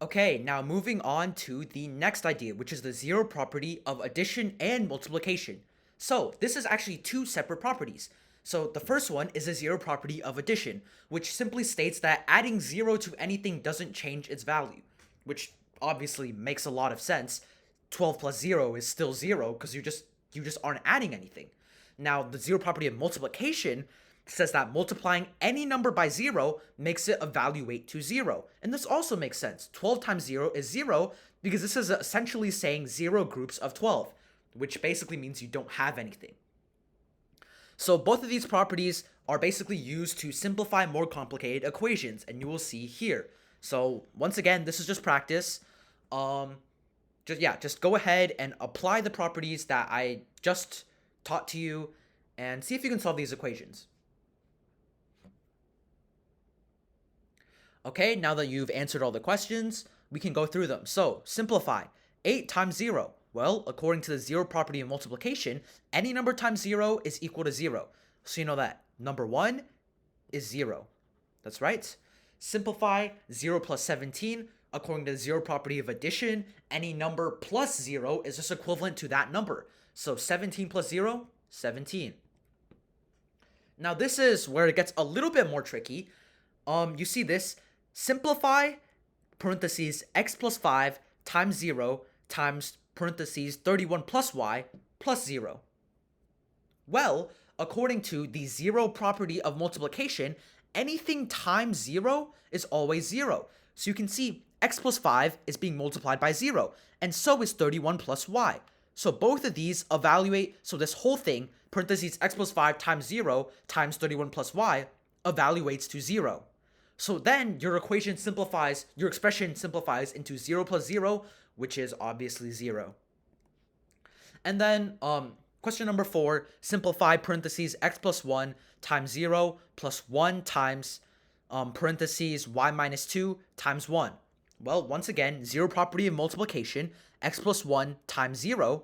Okay, now moving on to the next idea, which is the zero property of addition and multiplication. So this is actually two separate properties. So the first one is the zero property of addition, which simply states that adding zero to anything doesn't change its value, which obviously makes a lot of sense. 12 plus zero is still zero because you just aren't adding anything. Now the zero property of multiplication says that multiplying any number by 0 makes it evaluate to 0. And this also makes sense. 12 times 0 is 0 because this is essentially saying 0 groups of 12, which basically means you don't have anything. So both of these properties are basically used to simplify more complicated equations, and you will see here. So once again, this is just practice. Just go ahead and apply the properties that I just taught to you and see if you can solve these equations. Okay, now that you've answered all the questions, we can go through them. So, simplify. 8 times 0. Well, according to the zero property of multiplication, any number times 0 is equal to 0. So you know that number 1 is 0. That's right. Simplify 0 plus 17. According to the zero property of addition, any number plus 0 is just equivalent to that number. So 17 plus 0, 17. Now this is where it gets a little bit more tricky. You see this. Simplify, parentheses, x plus 5 times 0 times, parentheses, 31 plus y plus 0. Well, according to the zero property of multiplication, anything times 0 is always 0. So you can see x plus 5 is being multiplied by 0, and so is 31 plus y. So both of these evaluate, so this whole thing, parentheses, x plus 5 times 0 times 31 plus y, evaluates to 0. So then your expression simplifies into 0 plus 0, which is obviously 0. And then question number 4, simplify parentheses x plus 1 times 0 plus 1 times parentheses y minus 2 times 1. Well, once again, zero property of multiplication, x plus 1 times 0,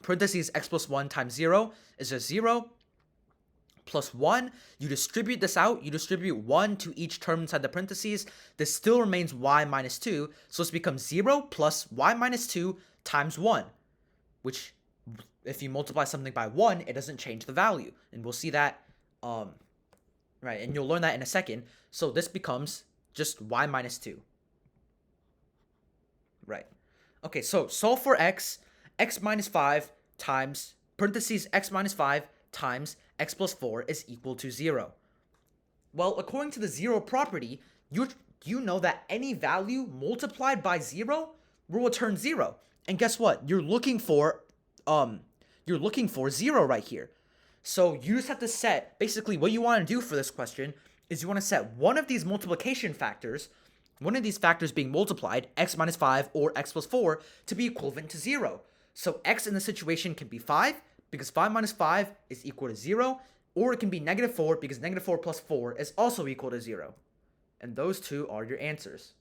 parentheses x plus 1 times 0 is just 0, plus 1, you distribute this out, you distribute 1 to each term inside the parentheses, this still remains y minus 2, so this becomes 0 plus y minus 2 times 1, which, if you multiply something by 1, it doesn't change the value, and we'll see that, right, and you'll learn that in a second, so this becomes just y minus 2, right. Okay, so solve for x minus 5 times, parentheses, x minus 5 times x plus 4 is equal to 0. Well, according to the zero property, you know that any value multiplied by 0 will return 0. And guess what? You're looking for 0 right here. So you just have to set, basically what you want to do for this question is you want to set one of these multiplication factors, one of these factors being multiplied, x minus 5 or x plus 4, to be equivalent to 0. So x in this situation can be 5, because 5 minus 5 is equal to 0, or it can be negative 4 because negative 4 plus 4 is also equal to 0. And those two are your answers.